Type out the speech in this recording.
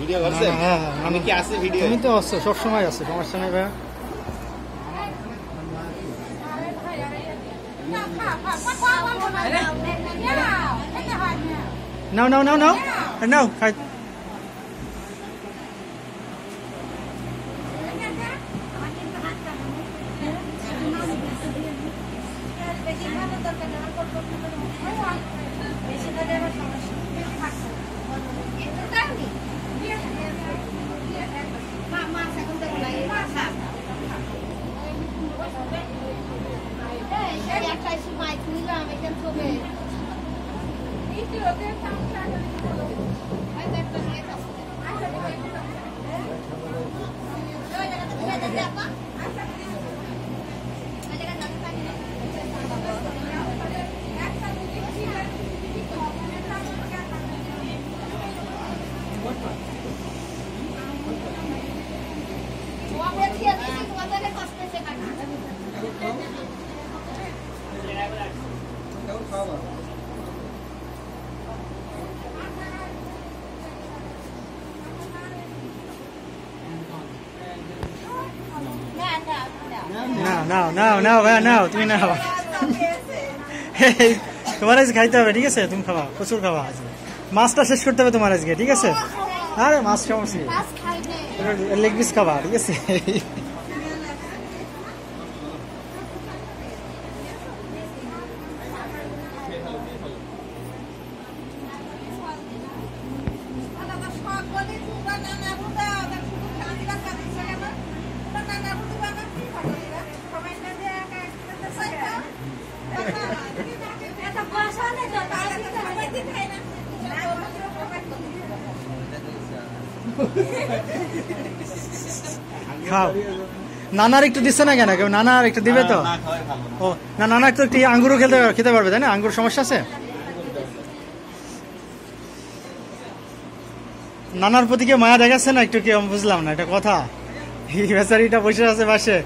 Video করছেন? হ্যাঁ, আমি কি আছি ভিডিও? তুমি তো আছো, সবসময় আছো, সমস্যা নেই ভাইয়া। নাও নাও নাও নাও নাও খাই। নাও নাও নাও ভাইয়া নাও, তুমি নাও। তোমার আজকে খাইতে হবে, ঠিক আছে? তুমি খাওয়া, প্রচুর খাওয়া আছে। মাছটা শেষ করতে হবে তোমার আজকে, ঠিক আছে? আরে মাছ সমস্যা, লেগ পিস খাবা, ঠিক আছে? খাও। নানার একটু দিচ্ছে না কেন কেউ? নানার একটু দিবে তো? ও না, নানা একটু একটু আঙ্গুরও খেতে পারবে, তাই না? আঙ্গুর সমস্যা আছে? নানার প্রতি কেউ মায়া দেখাচ্ছে না একটু? কি বুঝলাম না, এটা কথা? বেচারিটা বসে আছে পাশে।